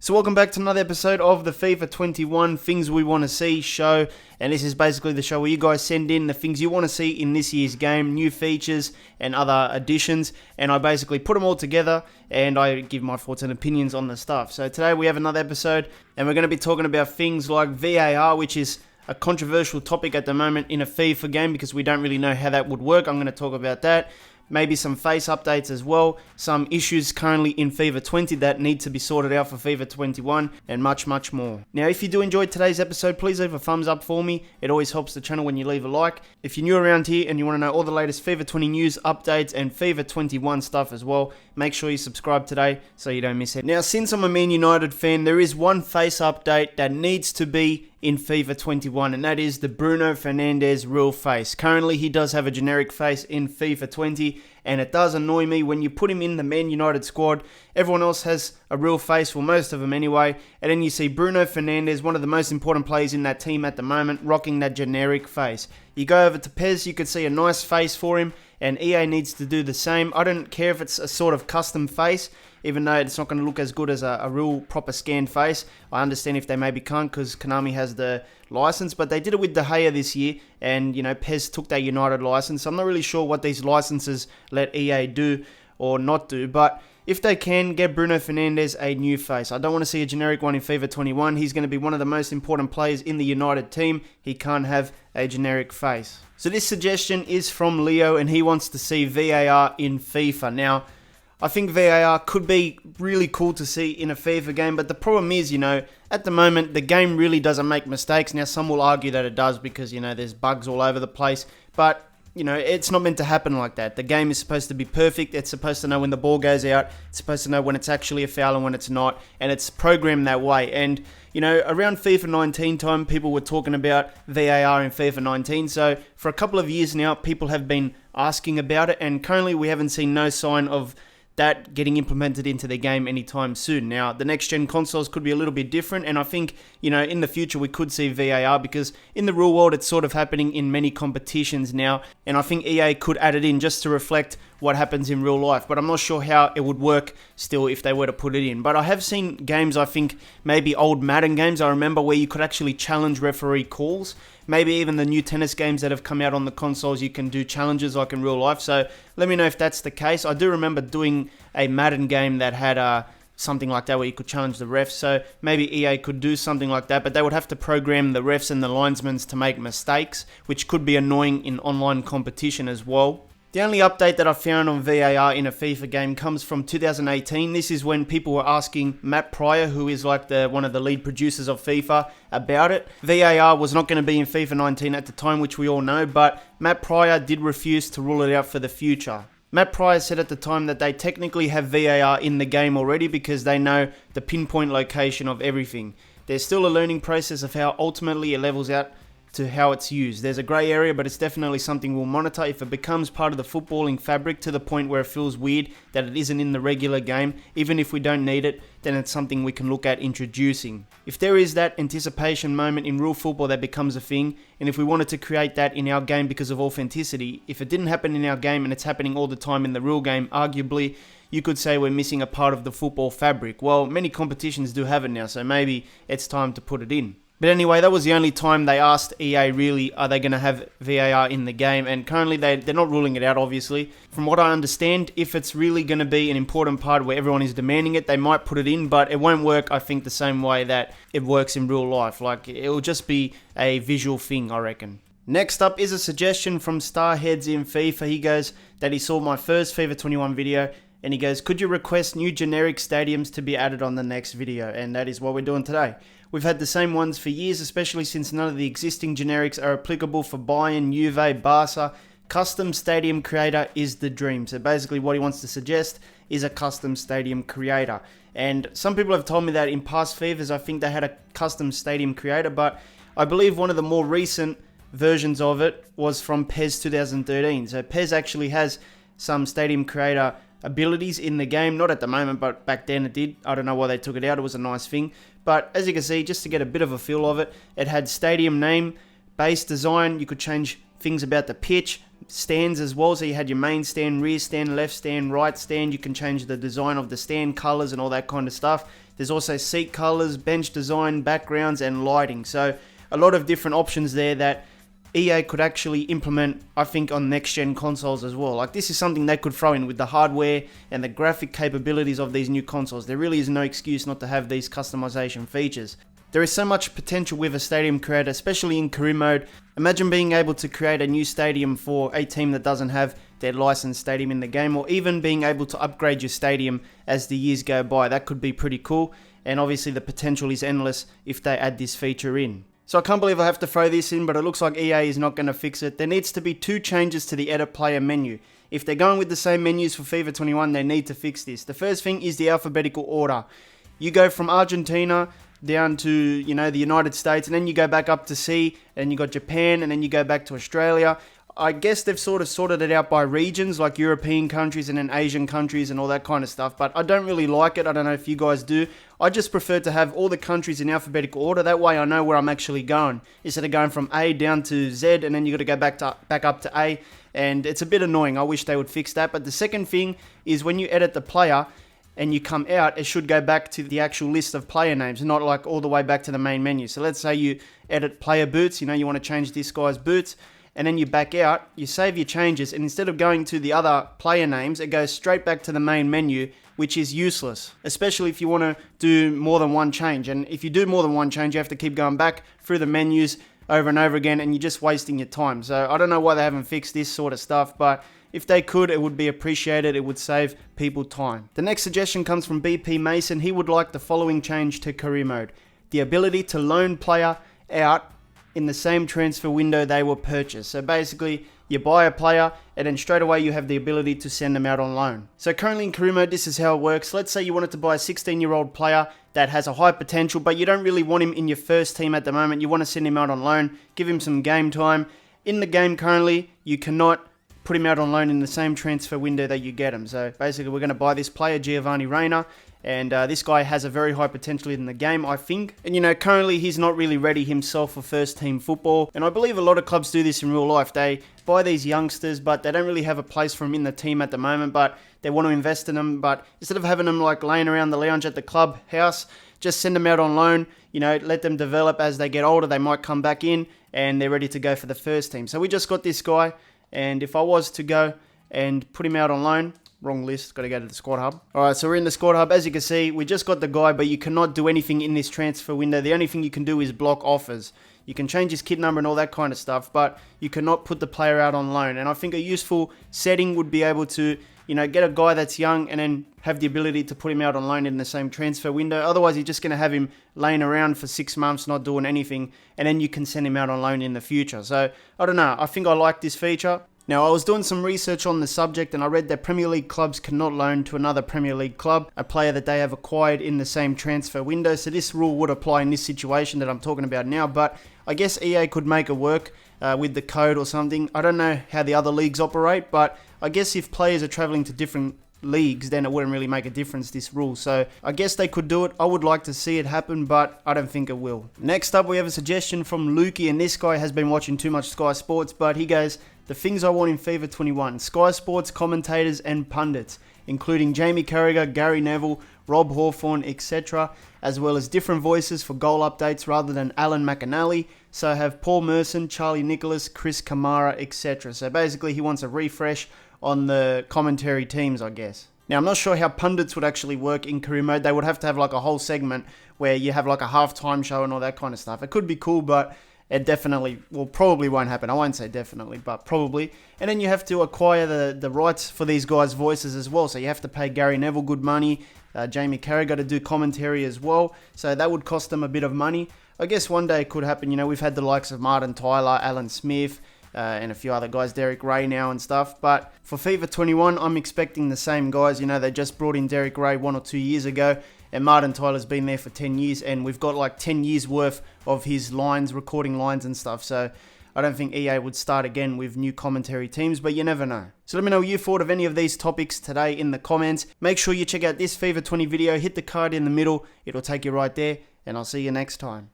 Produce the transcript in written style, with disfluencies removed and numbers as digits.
So welcome back to another episode of the FIFA 21 Things We Want to See show, and this is basically the show where you guys send in the things you want to see in this year's game, new features and other additions, and I basically put them all together and I give my thoughts and opinions on the stuff. So today we have another episode and we're going to be talking about things like VAR, which is a controversial topic at the moment in a FIFA game because we don't really know how that would work. I'm going to talk about that. Maybe some face updates as well, some issues currently in FIFA 20 that need to be sorted out for FIFA 21, and much more. Now, if you do enjoy today's episode, please leave a thumbs up for me. It always helps the channel when you leave a like. If you're new around here and you want to know all the latest FIFA 20 news, updates, and FIFA 21 stuff as well, make sure you subscribe today so you don't miss it. Now, since I'm a Man United fan, there is one face update that needs to be in FIFA 21, and that is the Bruno Fernandes real face. Currently, he does have a generic face in FIFA 20, and it does annoy me when you put him in the Man United squad. Everyone else has a real face, well, most of them anyway, and then you see Bruno Fernandes, one of the most important players in that team at the moment, rocking that generic face. You go over to PES, you could see a nice face for him, and EA needs to do the same. I don't care if it's a sort of custom face, even though it's not going to look as good as a real proper scanned face. I understand if they maybe can't because Konami has the license, but they did it with De Gea this year, and PES took that United license. So I'm not really sure what these licenses let EA do or not do, but if they can, get Bruno Fernandes a new face. I don't want to see a generic one in FIFA 21. He's going to be one of the most important players in the United team. He can't have a generic face. So this suggestion is from Leo, and he wants to see VAR in FIFA. Now, I think VAR could be really cool to see in a FIFA game, but the problem is, at the moment, the game really doesn't make mistakes. Now, some will argue that it does because, there's bugs all over the place, but it's not meant to happen like that. The game is supposed to be perfect. It's supposed to know when the ball goes out. It's supposed to know when it's actually a foul and when it's not, and it's programmed that way. And, around FIFA 19 time, people were talking about VAR in FIFA 19, so for a couple of years now, people have been asking about it, and currently we haven't seen no sign of that getting implemented into the game anytime soon. Now, the next-gen consoles could be a little bit different, and I think, in the future we could see VAR because in the real world it's sort of happening in many competitions now, and I think EA could add it in just to reflect what happens in real life, but I'm not sure how it would work still if they were to put it in. But I have seen games, I think maybe old Madden games, I remember, where you could actually challenge referee calls. Maybe even the new tennis games that have come out on the consoles, you can do challenges like in real life. So let me know if that's the case. I do remember doing a Madden game that had something like that where you could challenge the refs. So maybe EA could do something like that, but they would have to program the refs and the linesmen to make mistakes, which could be annoying in online competition as well. The only update that I found on VAR in a FIFA game comes from 2018. This is when people were asking Matt Pryor, who is like one of the lead producers of FIFA, about it. VAR was not going to be in FIFA 19 at the time, which we all know, but Matt Pryor did refuse to rule it out for the future. Matt Pryor said at the time that they technically have VAR in the game already because they know the pinpoint location of everything. There's still a learning process of how ultimately it levels out to how it's used. There's a grey area, but it's definitely something we'll monitor. If it becomes part of the footballing fabric to the point where it feels weird that it isn't in the regular game, even if we don't need it, then it's something we can look at introducing. If there is that anticipation moment in real football that becomes a thing, and if we wanted to create that in our game because of authenticity, if it didn't happen in our game and it's happening all the time in the real game, arguably, you could say we're missing a part of the football fabric. Well, many competitions do have it now, so maybe it's time to put it in. But anyway, that was the only time they asked EA really, are they going to have VAR in the game? And currently they're not ruling it out, obviously. From what I understand, if it's really going to be an important part where everyone is demanding it, they might put it in, but it won't work, I think, the same way that it works in real life. Like, it'll just be a visual thing, I reckon. Next up is a suggestion from Starheads in FIFA. He goes that he saw my first FIFA 21 video, and he goes, could you request new generic stadiums to be added on the next video? And that is what we're doing today. We've had the same ones for years, especially since none of the existing generics are applicable for Bayern, Juve, Barca. Custom stadium creator is the dream. So basically what he wants to suggest is a custom stadium creator. And some people have told me that in past FIFAs, I think they had a custom stadium creator, but I believe one of the more recent versions of it was from PES 2013. So PES actually has some stadium creator abilities in the game, not at the moment, but back then it did. I don't know why they took it out, it was a nice thing. But as you can see, just to get a bit of a feel of it, it had stadium name, base design, you could change things about the pitch, stands as well, so you had your main stand, rear stand, left stand, right stand, you can change the design of the stand, colours and all that kind of stuff. There's also seat colors, bench design, backgrounds, and lighting. So a lot of different options there that EA could actually implement, I think, on next-gen consoles as well. Like, this is something they could throw in with the hardware and the graphic capabilities of these new consoles. There really is no excuse not to have these customization features. There is so much potential with a stadium creator, especially in career mode. Imagine being able to create a new stadium for a team that doesn't have their licensed stadium in the game, or even being able to upgrade your stadium as the years go by. That could be pretty cool, and obviously the potential is endless if they add this feature in. So I can't believe I have to throw this in, but it looks like EA is not going to fix it. There needs to be 2 changes to the edit player menu. If they're going with the same menus for FIFA 21, they need to fix this. The first thing is the alphabetical order. You go from Argentina down to, the United States, and then you go back up to C, and you got Japan, and then you go back to Australia. I guess they've sort of sorted it out by regions, like European countries and then Asian countries and all that kind of stuff, but I don't really like it. I don't know if you guys do. I just prefer to have all the countries in alphabetical order. That way I know where I'm actually going, instead of going from A down to Z, and then you got to go back up to A, and it's a bit annoying. I wish they would fix that. But the second thing is, when you edit the player and you come out, it should go back to the actual list of player names, not like all the way back to the main menu. So let's say you edit player boots, you want to change this guy's boots, and then you back out, you save your changes, and instead of going to the other player names, it goes straight back to the main menu, which is useless, especially if you want to do more than one change. And if you do more than one change, you have to keep going back through the menus over and over again, and you're just wasting your time. So I don't know why they haven't fixed this sort of stuff, but if they could, it would be appreciated. It would save people time. The next suggestion comes from BP Mason. He would like the following change to career mode: the ability to loan player out in the same transfer window they were purchased. So basically, you buy a player, and then straight away you have the ability to send them out on loan. So currently in career mode, this is how it works. Let's say you wanted to buy a 16-year-old player that has a high potential, but you don't really want him in your first team at the moment. You want to send him out on loan, give him some game time. In the game currently, you cannot put him out on loan in the same transfer window that you get him. So basically, we're going to buy this player, Giovanni Reina, and this guy has a very high potential in the game, I think. And currently he's not really ready himself for first team football. And I believe a lot of clubs do this in real life. They buy these youngsters, but they don't really have a place for them in the team at the moment, but they want to invest in them. But instead of having them like laying around the lounge at the club house, just send them out on loan, let them develop. As they get older, they might come back in and they're ready to go for the first team. So we just got this guy, and if I was to go and put him out on loan, wrong list, got to go to the squad hub. Alright, so we're in the squad hub. As you can see, we just got the guy, but you cannot do anything in this transfer window. The only thing you can do is block offers. You can change his kit number and all that kind of stuff, but you cannot put the player out on loan. And I think a useful setting would be able to, get a guy that's young and then have the ability to put him out on loan in the same transfer window. Otherwise, you're just going to have him laying around for 6 months, not doing anything, and then you can send him out on loan in the future. So, I don't know. I think I like this feature. Now, I was doing some research on the subject, and I read that Premier League clubs cannot loan to another Premier League club a player that they have acquired in the same transfer window. So this rule would apply in this situation that I'm talking about now, but I guess EA could make it work with the code or something. I don't know how the other leagues operate, but I guess if players are traveling to different leagues, then it wouldn't really make a difference, this rule. So I guess they could do it. I would like to see it happen, but I don't think it will. Next up, we have a suggestion from Lukey, and this guy has been watching too much Sky Sports, but he goes, the things I want in FIFA 21, Sky Sports commentators and pundits, including Jamie Carragher, Gary Neville, Rob Hawthorne, etc., as well as different voices for goal updates rather than Alan McAnally. So have Paul Merson, Charlie Nicholas, Chris Kamara, etc. So basically he wants a refresh on the commentary teams, I guess. Now, I'm not sure how pundits would actually work in career mode. They would have to have like a whole segment where you have like a halftime show and all that kind of stuff. It could be cool, but it definitely, probably won't happen. I won't say definitely, but probably. And then you have to acquire the rights for these guys' voices as well. So you have to pay Gary Neville good money, Jamie Carragher to do commentary as well. So that would cost them a bit of money. I guess one day it could happen. We've had the likes of Martin Tyler, Alan Smith, and a few other guys, Derek Ray now and stuff. But for FIFA 21, I'm expecting the same guys. They just brought in Derek Ray 1 or 2 years ago, and Martin Tyler's been there for 10 years, and we've got like 10 years worth of his lines, recording lines and stuff. So I don't think EA would start again with new commentary teams, but you never know. So let me know what you thought of any of these topics today in the comments. Make sure you check out this FIFA 20 video, hit the card in the middle, it'll take you right there, and I'll see you next time.